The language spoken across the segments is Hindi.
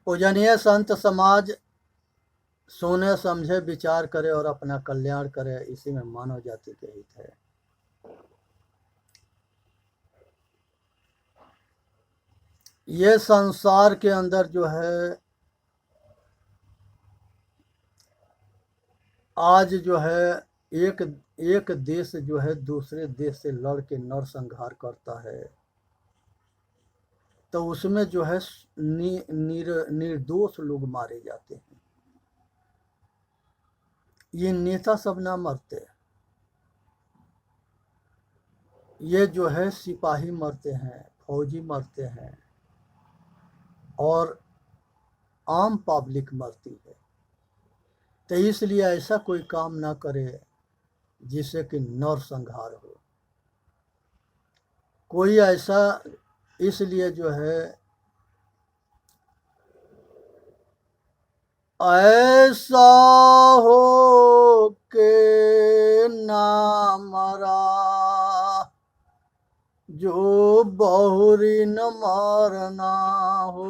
पूजनीय संत समाज सोने समझे विचार करे और अपना कल्याण करे, इसी में मानव जाति के हित है। ये संसार के अंदर जो है आज जो है एक देश जो है दूसरे देश से लड़ के नरसंहार करता है, तो उसमें जो है निर्दोष लोग मारे जाते हैं। ये नेता सब ना मरते, ये जो है सिपाही मरते हैं, फौजी मरते हैं और आम पब्लिक मरती है। तो इसलिए ऐसा कोई काम ना करे जिससे कि नरसंहार हो। कोई ऐसा, इसलिए जो है ऐसा हो के ना मरा जो बहुरी न मरना हो।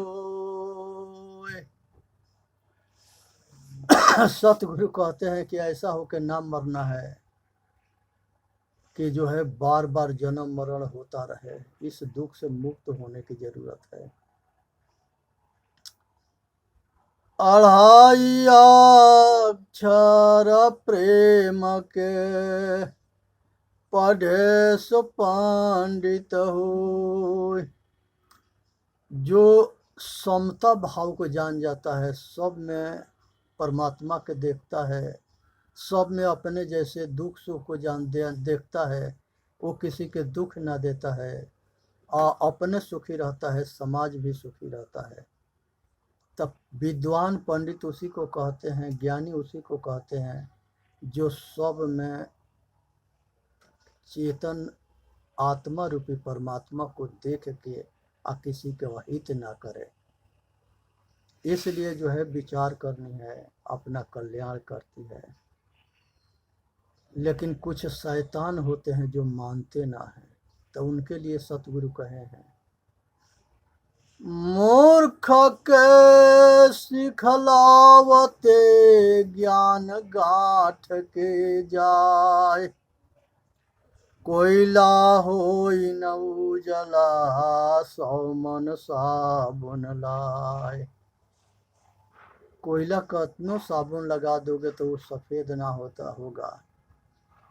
सतगुरु कहते हैं कि ऐसा हो के ना मरना है कि जो है बार बार जन्म मरण होता रहे। इस दुख से मुक्त होने की जरूरत है। अढ़ाई अक्षर प्रेम के पढ़े सो पंडित हो। जो समता भाव को जान जाता है, सब में परमात्मा के देखता है, सब में अपने जैसे दुख सुख को देखता है, वो किसी के दुख ना देता है, अपने सुखी रहता है, समाज भी सुखी रहता है। तब विद्वान पंडित उसी को कहते हैं, ज्ञानी उसी को कहते हैं जो सब में चेतन आत्मा रूपी परमात्मा को देख के किसी के हित ना करे। इसलिए जो है विचार करनी है, अपना कल्याण करती है। लेकिन कुछ शैतान होते हैं जो मानते ना हैं, तो उनके लिए सतगुरु कहे हैं, मूर्ख के सिखलावते ज्ञान गांठ के जाय, कोयला होई न उजला सौ मन साबुन लाय। कोयला कतनो साबुन लगा दोगे तो वो सफेद ना होता होगा,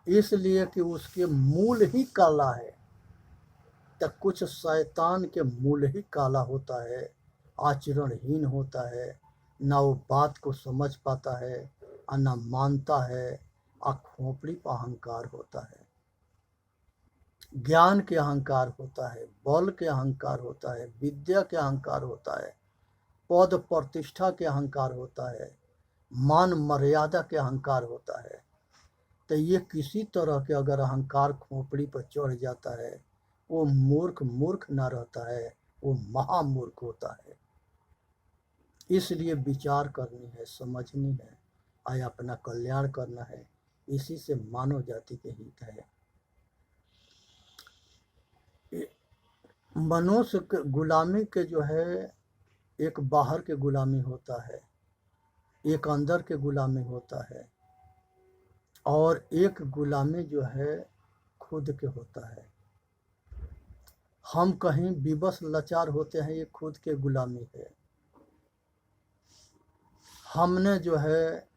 इसलिए कि उसके मूल ही काला है। तो कुछ शैतान के मूल ही काला होता है, आचरणहीन होता है, ना वो बात को समझ पाता है, ना मानता है, खोपड़ी पर अहंकार होता है, ज्ञान के अहंकार होता है, बल के अहंकार होता है, विद्या के अहंकार होता है, पद प्रतिष्ठा के अहंकार होता है, मान मर्यादा के अहंकार होता है। तो ये किसी तरह के अगर अहंकार खोपड़ी पर चढ़ जाता है, वो मूर्ख ना रहता है, वो महामूर्ख होता है। इसलिए विचार करनी है, समझनी है, आया अपना कल्याण करना है, इसी से मानव जाति के हित है। मनुष्य गुलामी के जो है, एक बाहर के गुलामी होता है, एक अंदर के गुलामी होता है, और एक गुलामी जो है खुद के होता है। हम कहीं विवश लाचार होते हैं, ये खुद के गुलामी है। हमने जो है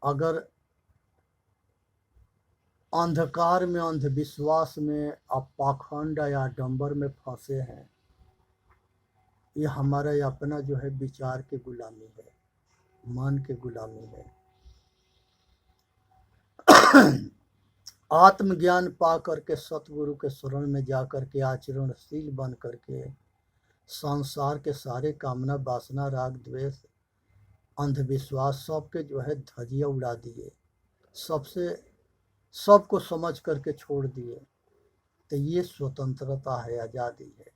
अगर अंधकार में, अंधविश्वास में, पाखंड या डंबर में फंसे हैं, ये हमारा अपना जो है विचार की गुलामी है, मन की गुलामी है। आत्मज्ञान पा करके सतगुरु के शरण में जा करके आचरणशील बन करके संसार के सारे कामना, वासना, राग, द्वेष, अंधविश्वास सबके जो है धजिया उड़ा दिए, सबको समझ करके छोड़ दिए। तो ये स्वतंत्रता है, आज़ादी है।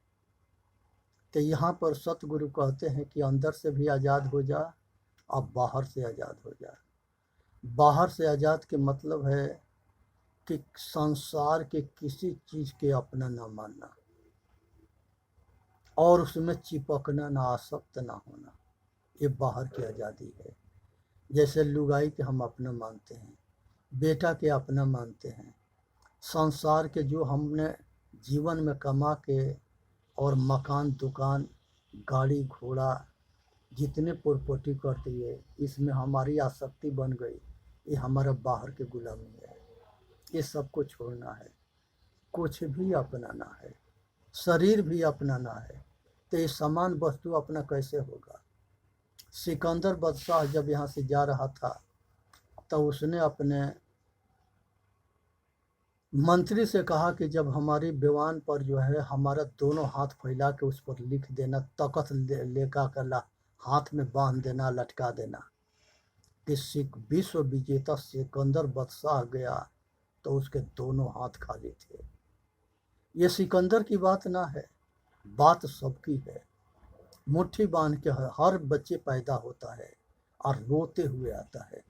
तो यहाँ पर सतगुरु कहते हैं कि अंदर से भी आज़ाद हो जा, अब बाहर से आज़ाद हो जा। बाहर से आज़ाद के मतलब है कि संसार के किसी चीज़ के अपना ना मानना और उसमें चिपकना, ना आसक्त ना होना। ये बाहर की आज़ादी है। जैसे लुगाई के हम अपना मानते हैं, बेटा के अपना मानते हैं, संसार के जो हमने जीवन में कमा के और मकान दुकान गाड़ी घोड़ा जितने प्रॉपर्टी कर दिए, इसमें हमारी आसक्ति बन गई, ये हमारा बाहर की गुलामी है। ये सबको छोड़ना है, कुछ भी अपनाना है, शरीर भी अपनाना है। तो ये समान वस्तु अपना कैसे होगा? सिकंदर बादशाह जब यहाँ से जा रहा था तो उसने अपने मंत्री से कहा कि जब हमारी दीवान पर जो है हमारा दोनों हाथ फैला के उस पर लिख देना, तख्त लेकर कर हाथ में बांध देना, लटका देना कि विश्व विजेता सिकंदर बादशाह गया तो उसके दोनों हाथ खाली थे। ये सिकंदर की बात ना है, बात सबकी है। मुट्ठी बांध के हर बच्चे पैदा होता है और रोते हुए आता है,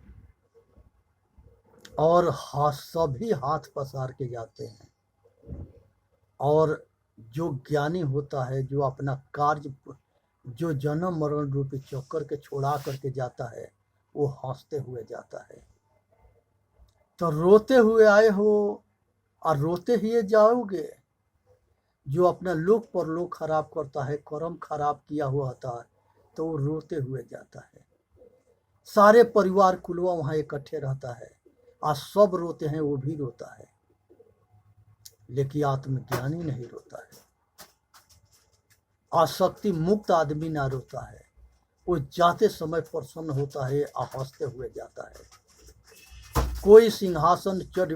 और सभी हाथ पसार के जाते हैं। और जो ज्ञानी होता है, जो अपना कार्य, जो जन्म मरण रूपी चक्कर के छोड़ा करके जाता है, वो हंसते हुए जाता है। तो रोते हुए आए हो और रोते ही जाओगे। जो अपना लोक पर लोक खराब करता है, कर्म खराब किया हुआ होता है, तो वो रोते हुए जाता है। सारे परिवार कुलवा वहाँ इकट्ठे रहता है और सब रोते हैं, वो भी रोता है, लेकिन आत्मज्ञानी नहीं रोता है। आसक्ति मुक्त आदमी ना रोता है, वो जाते समय प्रसन्न होता है और हंसते हुए जाता है। कोई सिंहासन चढ़,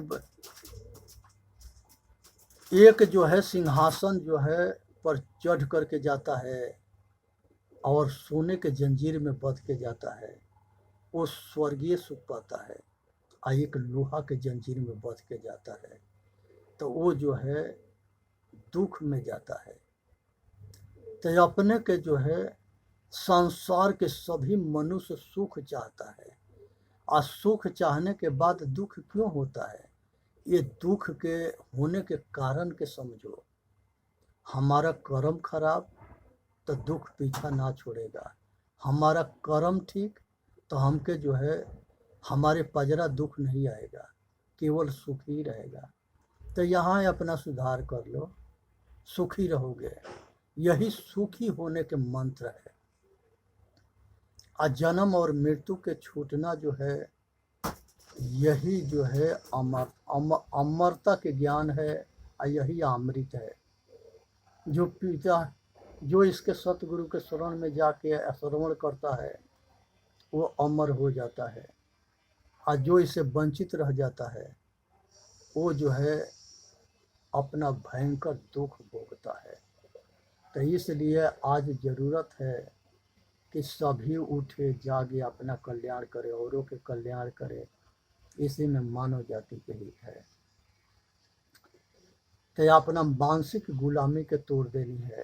एक जो है सिंहासन जो है पर चढ़ करके जाता है और सोने के जंजीर में बंध के जाता है, वो स्वर्गीय सुख पाता है। और एक लोहा के जंजीर में बंध के जाता है तो वो जो है दुख में जाता है। तो अपने के जो है संसार के सभी मनुष्य सुख चाहता है, और सुख चाहने के बाद दुख क्यों होता है? ये दुख के होने के कारण के समझो। हमारा कर्म खराब तो दुख पीछा ना छोड़ेगा, हमारा कर्म ठीक तो हमके जो है हमारे पजरा दुख नहीं आएगा, केवल सुख ही रहेगा। तो यहाँ अपना सुधार कर लो, सुखी रहोगे। यही सुखी होने के मंत्र है। जन्म और मृत्यु के छूटना जो है, यही जो है अमरता के ज्ञान है, और यही अमृत है। जो पिता जो इसके सतगुरु के शरण में जाके श्रवण करता है, वो अमर हो जाता है, और जो इसे वंचित रह जाता है, वो जो है अपना भयंकर दुख भोगता है। तो इसलिए आज ज़रूरत है कि सभी उठे जागे, अपना कल्याण करे, औरों के कल्याण करे। इसी में मानव जाति के हित है। तो अपना मानसिक गुलामी के तोड़ देनी है,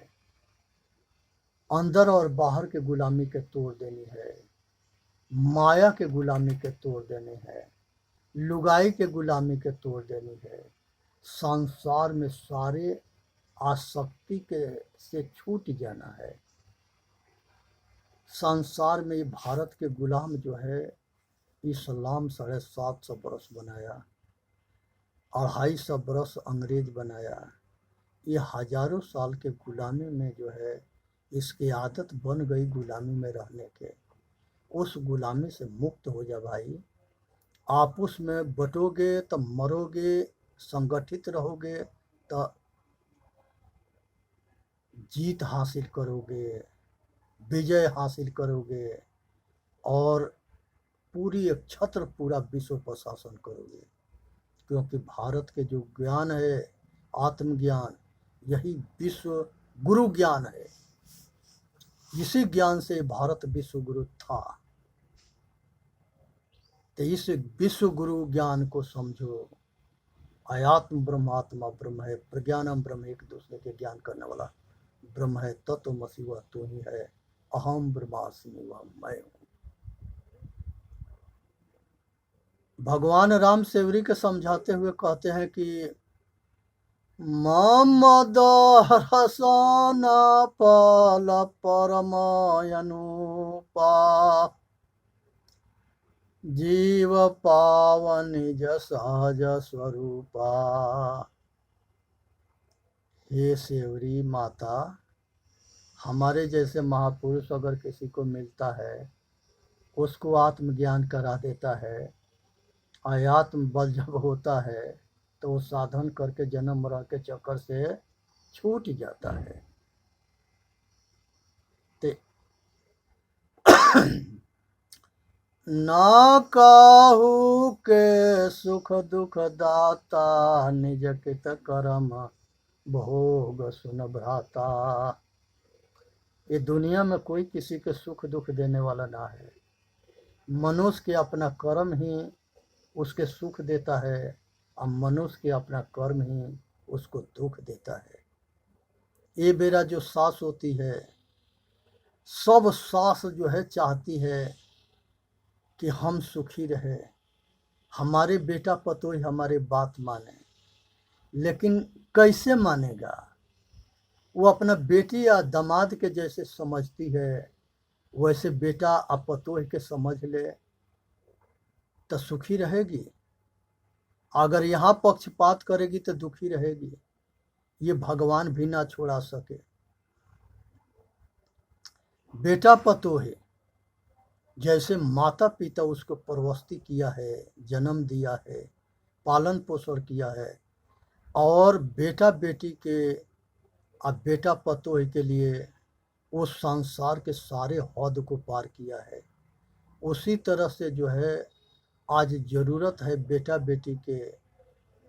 अंदर और बाहर के गुलामी के तोड़ देनी है, माया के गुलामी के तोड़ देनी है, लुगाई के गुलामी के तोड़ देनी है। संसार में सारे आसक्ति के से छूट जाना है। संसार में भारत के गुलाम जो है, इस्लाम 750 बरस बनाया, 250 बरस अंग्रेज बनाया। ये हजारों साल के गुलामी में जो है इसकी आदत बन गई गुलामी में रहने के। उस गुलामी से मुक्त हो जा भाई। आपस में बटोगे तो मरोगे, संगठित रहोगे तो जीत हासिल करोगे, विजय हासिल करोगे, और पूरी एक छत्र पूरा विश्व पर शासन करोगे। क्योंकि भारत के जो ज्ञान है, आत्मज्ञान, यही विश्व गुरु ज्ञान है। इसी ज्ञान से भारत विश्व गुरु था। तो इस विश्व गुरु ज्ञान को समझो। आयात्म ब्रह्मात्मा ब्रह्म है, प्रज्ञानम ब्रह्म, एक दूसरे के ज्ञान करने वाला ब्रह्म है। तत्वमसि वह तू ही है, अहम ब्रह्मास्मि वह मैं हूँ। भगवान राम सेवरी के समझाते हुए कहते हैं कि ममद हसन पल परमयनुपा जीव पावन निज सहज स्वरूपा। हे सेवरी माता, हमारे जैसे महापुरुष अगर किसी को मिलता है, उसको आत्मज्ञान करा देता है, आत्म बल जब होता है तो वो साधन करके जन्म मरण के चक्कर से छूट जाता है। ना काहू के सुख दुख दाता निज कित करम भोग सुन भ्राता। ये दुनिया में कोई किसी के सुख दुख देने वाला ना है। मनुष्य के अपना कर्म ही उसके सुख देता है और मनुष्य के अपना कर्म ही उसको दुख देता है। ये बेरा जो सास होती है, सब सास जो है चाहती है कि हम सुखी रहे, हमारे बेटा पतोही हमारे बात माने, लेकिन कैसे मानेगा? वो अपना बेटी या दामाद के जैसे समझती है, वैसे बेटा और पतोही के समझ ले तो सुखी रहेगी। अगर यहाँ पक्षपात करेगी तो दुखी रहेगी। ये भगवान भी ना छोड़ा सके। बेटा पतोही जैसे माता पिता उसको परवस्ती किया है, जन्म दिया है, पालन पोषण किया है, और बेटा बेटी के और बेटा पतोही के लिए उस संसार के सारे हद को पार किया है, उसी तरह से जो है आज ज़रूरत है बेटा बेटी के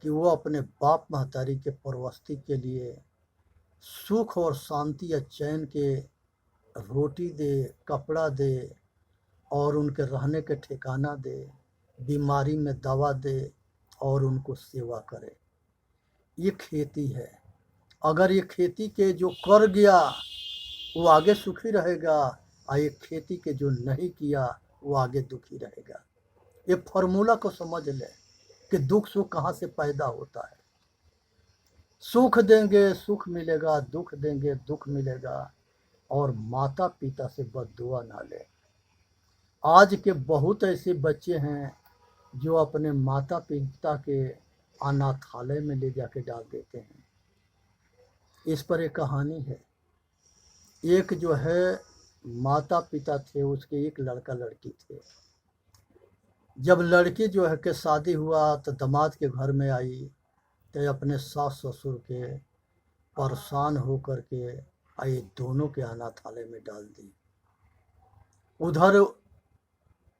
कि वो अपने बाप महतारी के परवस्ती के लिए सुख और शांति या चैन के रोटी दे, कपड़ा दे, और उनके रहने के ठिकाना दे, बीमारी में दवा दे और उनको सेवा करे। ये खेती है। अगर ये खेती के जो कर गया वो आगे सुखी रहेगा, और ये खेती के जो नहीं किया वो आगे दुखी रहेगा। ये फॉर्मूला को समझ ले कि दुख सुख कहाँ से पैदा होता है। सुख देंगे सुख मिलेगा, दुख देंगे दुख मिलेगा, और माता पिता से बद्दुआ ना ले। आज के बहुत ऐसे बच्चे हैं जो अपने माता पिता के अनाथालय में ले जाके डाल देते हैं। इस पर एक कहानी है। एक जो है माता पिता थे, उसके एक लड़का लड़की थे। जब लड़की जो है के शादी हुआ तो दामाद के घर में आई तो अपने सास ससुर के परेशान होकर के आई दोनों के अनाथालय में डाल दी। उधर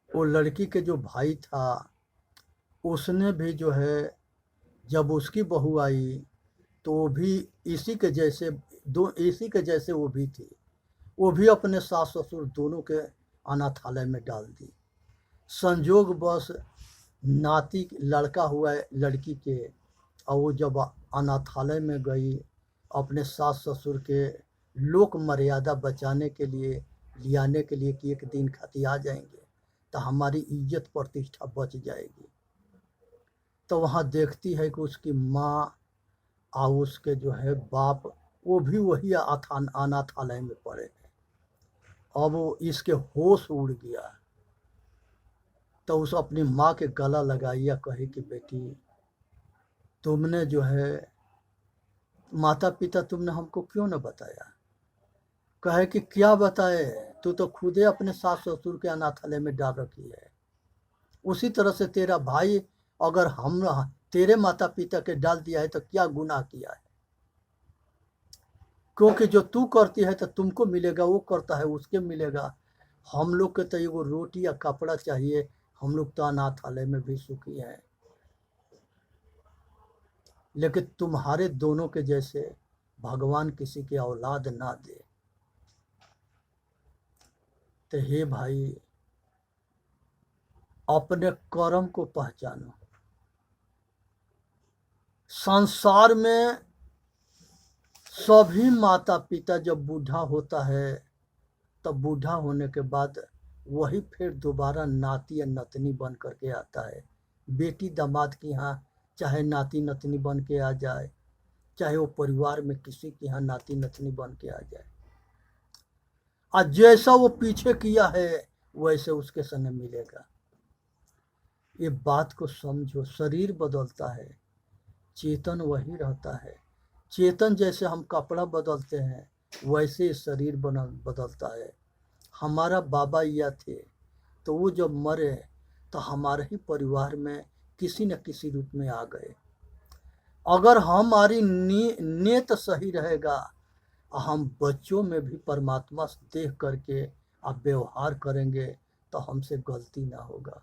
वो लड़की के जो भाई था उसने भी जो है जब उसकी बहू आई तो वो भी इसी के जैसे वो भी थी, वो भी अपने सास ससुर दोनों के अनाथालय में डाल दी। संजोग बस नाती लड़का हुआ लड़की के, और वो जब अनाथालय में गई अपने सास ससुर के लोक मर्यादा बचाने के लिए, लियाने के लिए कि एक दिन खाती आ जाएंगे तो हमारी इज्जत प्रतिष्ठा बच जाएगी, तो वहाँ देखती है कि उसकी माँ और उसके जो है बाप वो भी वही अनाथालय में पड़े हैं। अब वो इसके होश उड़ गया तो उस अपनी माँ के गला लगाइया कहे कि बेटी तुमने जो है माता पिता तुमने हमको क्यों न बताया? कहे कि क्या बताए, तू तो खुदे अपने सास ससुर के अनाथालय में डाल रखी है। उसी तरह से तेरा भाई अगर हम तेरे माता पिता के डाल दिया है तो क्या गुनाह किया है? क्योंकि जो तू करती है तो तुमको मिलेगा, वो करता है उसके मिलेगा। हम लोग के तो एगो रोटी या कपड़ा चाहिए, हम लोग तो अनाथालय में भी सुखी हैं, लेकिन तुम्हारे दोनों के जैसे भगवान किसी के औलाद ना दे। तो हे भाई अपने कर्म को पहचानो। संसार में सभी माता पिता जब बूढ़ा होता है तब बूढ़ा होने के बाद वही फिर दोबारा नाती या नतनी बन करके आता है। बेटी दामाद की यहाँ चाहे नाती नतनी बन के आ जाए, चाहे वो परिवार में किसी के यहाँ नाती नतनी बन के आ जाए। आज जैसा वो पीछे किया है वैसे उसके संग मिलेगा। ये बात को समझो। शरीर बदलता है, चेतन वही रहता है। चेतन जैसे हम कपड़ा बदलते हैं वैसे शरीर बदलता है। हमारा बाबा या थे तो वो जब मरे तो हमारे ही परिवार में किसी न किसी रूप में आ गए। अगर हमारी नीयत सही रहेगा, हम बच्चों में भी परमात्मा देख करके आप व्यवहार करेंगे तो हमसे गलती ना होगा।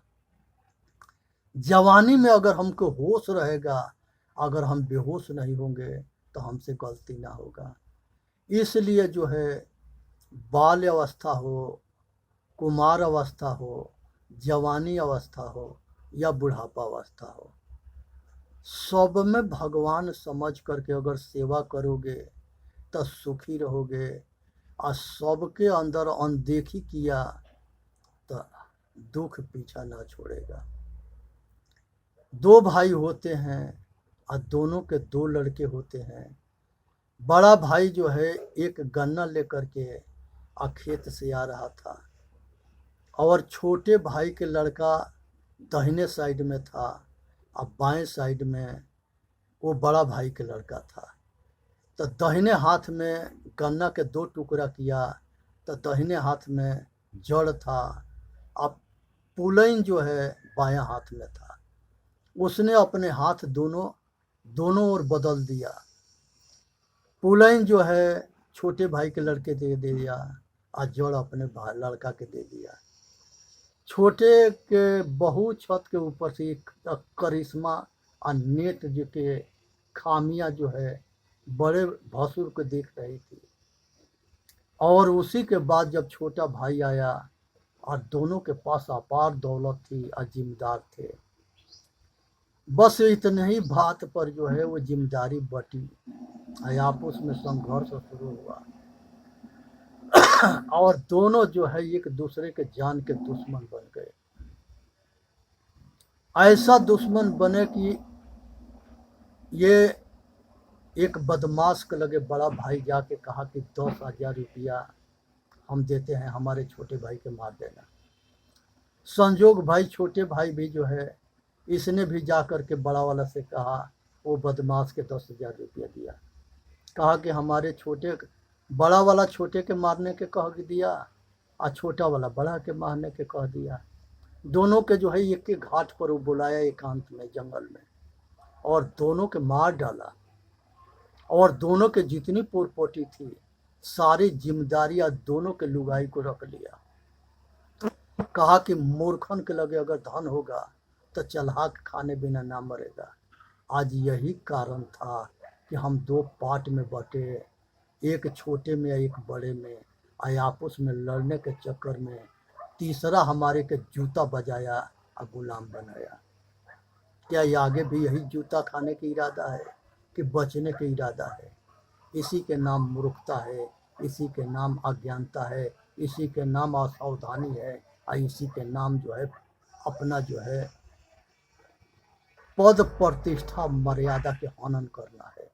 जवानी में अगर हमको होश रहेगा, अगर हम बेहोश नहीं होंगे तो हमसे गलती ना होगा। इसलिए जो है बाल्य अवस्था हो, कुमार अवस्था हो, जवानी अवस्था हो या बुढ़ापा अवस्था हो, सब में भगवान समझ करके अगर सेवा करोगे तो सुखी रहोगे। और सबके अंदर अनदेखी किया तो दुख पीछा ना छोड़ेगा। दो भाई होते हैं और दोनों के दो लड़के होते हैं। बड़ा भाई जो है एक गन्ना लेकर के खेत से आ रहा था और छोटे भाई के लड़का दाहिने साइड में था और बाएं साइड में वो बड़ा भाई के लड़का था। तो दाहिने हाथ में गन्ना के दो टुकड़ा किया तो दाहिने हाथ में जड़ था, अब पुलैन जो है बायां हाथ में था। उसने अपने हाथ दोनों ओर बदल दिया। पुलैन जो है छोटे भाई के लड़के दे दिया और जड़ अपने लड़का के दे दिया। छोटे के बहू छत के ऊपर से एक करिश्मा और नेत जो के खामियां जो है बड़े भसुर को देख रही थी। और उसी के बाद जब छोटा भाई आया और दोनों के पास अपार दौलत थी और जिम्मेदार थे, बस इतने ही बात पर जो है वो जिम्मेदारी बटी, आपस में संघर्ष शुरू हुआ और दोनों जो है एक दूसरे के जान के दुश्मन बन गए। ऐसा दुश्मन बने कि ये एक बदमाश के लगे बड़ा भाई जाके कहा कि 10,000 रुपया हम देते हैं, हमारे छोटे भाई के मार देना। संजोग भाई छोटे भाई भी जो है इसने भी जा कर के बड़ा वाला से कहा, वो बदमाश के 10,000 रुपया दिया। कहा कि हमारे बड़ा वाला छोटे के मारने के कह दिया और छोटा वाला बड़ा के मारने के कह दिया। दोनों के जो है एक एक घाट पर वो बुलाया एकांत में जंगल में और दोनों के मार डाला और दोनों के जितनी पोरपोटी थी सारी जिम्मेदारियां दोनों के लुगाई को रख लिया। कहा कि मूर्खन के लगे अगर धन होगा तो चलहाक खाने बिना ना मरेगा। आज यही कारण था कि हम दो पार्ट में बटे, एक छोटे में एक बड़े में, आपस में लड़ने के चक्कर में तीसरा हमारे के जूता बजाया और गुलाम बनाया। क्या ये आगे भी यही जूता खाने की इरादा है कि बचने की इरादा है? इसी के नाम मूर्खता है, इसी के नाम अज्ञानता है, इसी के नाम असावधानी है और इसी के नाम जो है अपना जो है पद प्रतिष्ठा मर्यादा के हनन करना है।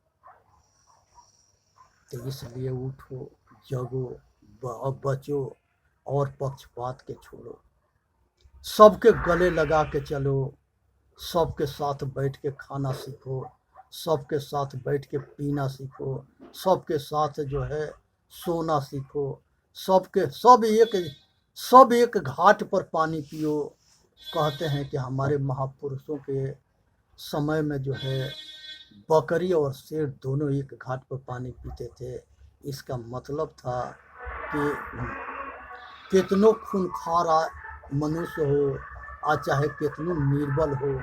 तो इसलिए उठो, जगो, बचो और पक्षपात के छोड़ो। सबके गले लगा के चलो, सबके साथ बैठ के खाना सीखो, सबके साथ बैठ के पीना सीखो, सबके साथ जो है सोना सीखो, सब एक घाट पर पानी पियो। कहते हैं कि हमारे महापुरुषों के समय में जो है बकरी और शेर दोनों एक घाट पर पानी पीते थे। इसका मतलब था कि कितनों खूंखार मनुष्य हो और चाहे कितनों निर्बल हो,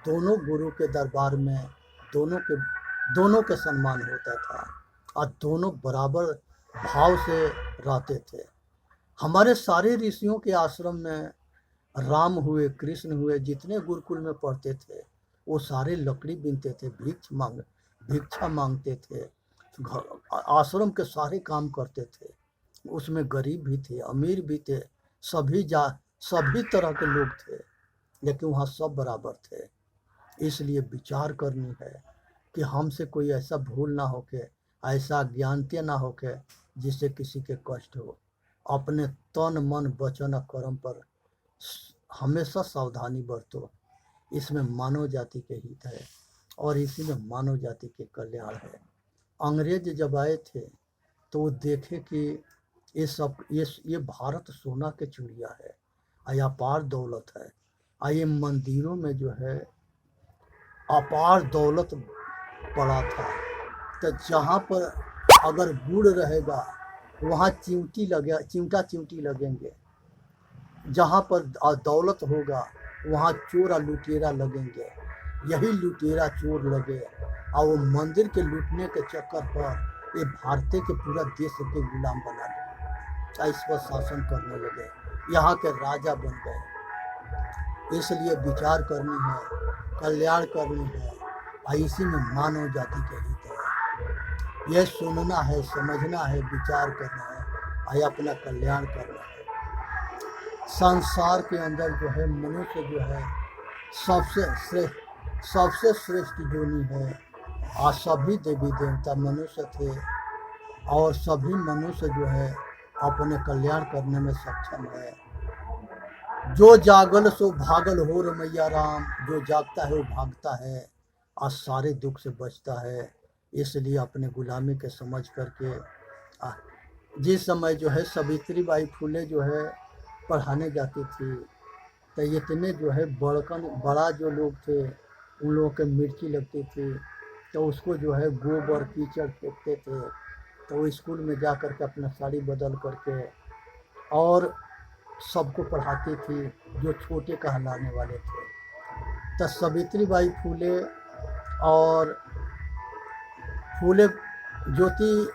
दोनों गुरु के दरबार में दोनों के सम्मान होता था और दोनों बराबर भाव से रहते थे। हमारे सारे ऋषियों के आश्रम में राम हुए, कृष्ण हुए, जितने गुरुकुल में पढ़ते थे वो सारे लकड़ी बीनते थे, भिक्षा मांगते थे, आश्रम के सारे काम करते थे। उसमें गरीब भी थे, अमीर भी थे, सभी तरह के लोग थे, लेकिन वहाँ सब बराबर थे। इसलिए विचार करनी है कि हमसे कोई ऐसा भूल ना हो के, ऐसा अज्ञानता ना हो के जिससे किसी के कष्ट हो। अपने तन मन वचन और कर्म पर हमेशा सावधानी बरतो। इसमें मानव जाति के हित है और इसी में मानव जाति के कल्याण है। अंग्रेज जब आए थे तो वो देखे कि ये भारत सोना के चिड़िया है, अपार दौलत है। ये मंदिरों में जो है अपार दौलत पड़ा था। तो जहाँ पर अगर गुड़ रहेगा वहाँ चिमटा चिमटी लगेंगे। जहाँ पर दौलत होगा वहाँ चोर और लुटेरा लगेंगे। यही लुटेरा चोर लगे और वो मंदिर के लूटने के चक्कर पर ये भारतीय के पूरा देश के गुलाम बना लगे, इस पर शासन करने लगे, यहाँ के राजा बन गए। इसलिए विचार करनी है, कल्याण करनी है और इसी में मानव जाति के हित है। यह सुनना है, समझना है, विचार करना है और अपना कल्याण करना है। संसार के अंदर जो है मनुष्य जो है सबसे श्रेष्ठ जोनी है। और सभी देवी देवता मनुष्य थे और सभी मनुष्य जो है अपने कल्याण करने में सक्षम है। जो जागल सो भागल हो रमैया राम, जो जागता है वो भागता है और सारे दुख से बचता है। इसलिए अपने गुलामी के समझ करके जिस समय जो है सावित्री बाई फुले जो है पढ़ाने जाती थी तो इतने जो है बड़ा जो लोग थे उन लोगों के मिर्ची लगती थी तो उसको जो है गोबर कीचड़ फेंकते थे। तो वो स्कूल में जा कर के अपना साड़ी बदल करके और सबको पढ़ाती थी जो छोटे कहलाने वाले थे। तो सावित्री बाई फुले और फुले ज्योति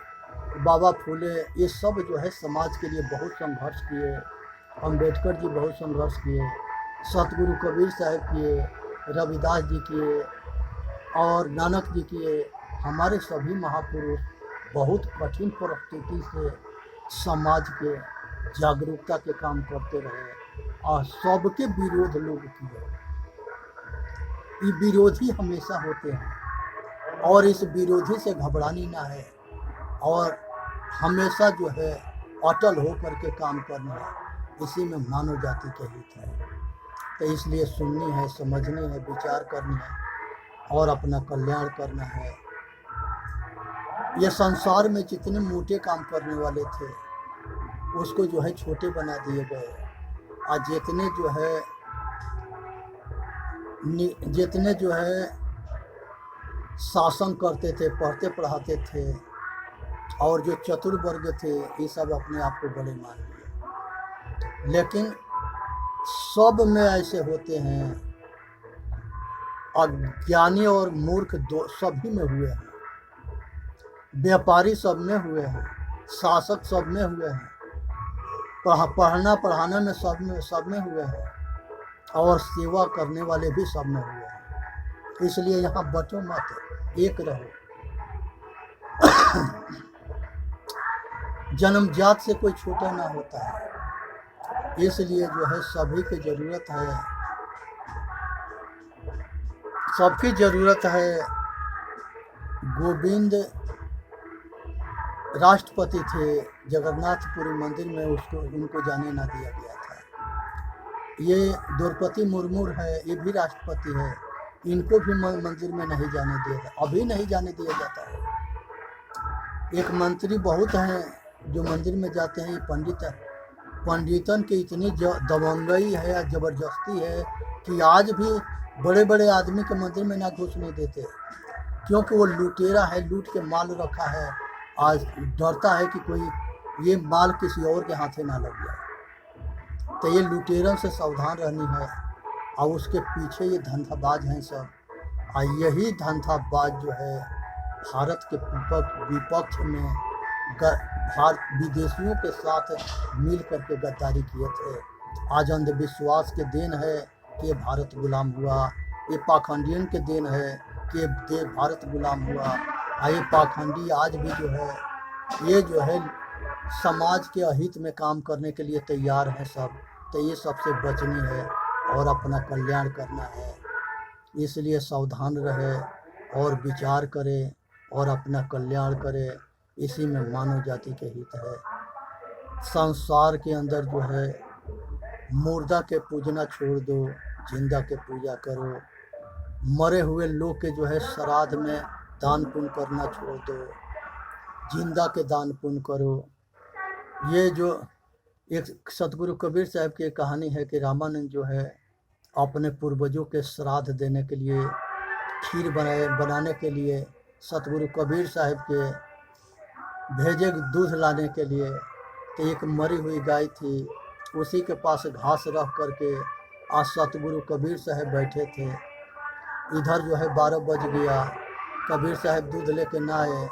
बाबा फुले ये सब जो है समाज के लिए बहुत संघर्ष किए। अम्बेडकर जी बहुत संघर्ष किए, सतगुरु कबीर साहब किए, रविदास जी किए और नानक जी किए। हमारे सभी महापुरुष बहुत कठिन परिस्थिति से समाज के जागरूकता के काम करते रहे और सबके विरोध लोग किए। ये विरोधी हमेशा होते हैं और इस विरोधी से घबरानी ना है और हमेशा जो है अटल हो करके काम करना है। इसी में मानव जाति के हित है। तो इसलिए सुननी है, समझनी है, विचार करनी है और अपना कल्याण करना है। ये संसार में जितने मोटे काम करने वाले थे उसको जो है छोटे बना दिए गए और जितने जो है शासन करते थे, पढ़ते पढ़ाते थे और जो चतुर वर्ग थे ये सब अपने आप को बड़े मान लिए। लेकिन सब में ऐसे होते हैं, अज्ञानी और मूर्ख सभी में हुए हैं, व्यापारी सब में हुए हैं, शासक सब में हुए हैं, पढ़ना पढ़ाने में सब में हुए हैं और सेवा करने वाले भी सब में हुए हैं। इसलिए यहाँ बटो मत, एक रहो। जन्मजात से कोई छोटा ना होता है। इसलिए जो है सभी की ज़रूरत है, सबकी ज़रूरत है। गोविंद राष्ट्रपति थे, जगन्नाथपुरी मंदिर में उनको जाने ना दिया गया था। ये द्रौपदी मुर्मू है, ये भी राष्ट्रपति है, इनको भी मंदिर में नहीं जाने दिया जाता, अभी नहीं जाने दिया जाता है। एक मंत्री बहुत हैं जो मंदिर में जाते हैं। ये पंडितन की इतनी दबंगई है या ज़बरदस्ती है कि आज भी बड़े बड़े आदमी के मंदिर में ना घुसने देते, क्योंकि वो लुटेरा है, लूट के माल रखा है। आज डरता है कि कोई ये माल किसी और के हाथे ना लग जाए। तो ये लुटेरों से सावधान रहनी है और उसके पीछे ये धंधाबाज हैं सब। और यही धंधाबाज जो है भारत के विपक्ष में विदेशियों के साथ मिल करके गद्दारी किए थे। आज अंधविश्वास के देन है कि ये भारत गुलाम हुआ, ये पाखंडियन के देन है कि भारत गुलाम हुआ। ये पाखंडी आज भी जो है ये जो है समाज के अहित में काम करने के लिए तैयार हैं सब। तो ये सबसे बचनी है और अपना कल्याण करना है। इसलिए सावधान रहे और विचार करे और अपना कल्याण करे। इसी में मानव जाति के हित है। संसार के अंदर जो है मुर्दा के पूजना छोड़ दो, जिंदा के पूजा करो। मरे हुए लोग के जो है श्राद्ध में दान पुण्य करना छोड़ दो, जिंदा के दान पुण्य करो। ये जो एक सतगुरु कबीर साहब की कहानी है कि रामानंद जो है अपने पूर्वजों के श्राद्ध देने के लिए, खीर बनाने के लिए सतगुरु कबीर साहब के भेजे दूध लाने के लिए। तो एक मरी हुई गाय थी, उसी के पास घास रख करके आज सतगुरु कबीर साहब बैठे थे। इधर जो है 12 बज गया, कबीर साहब दूध लेके ना आए।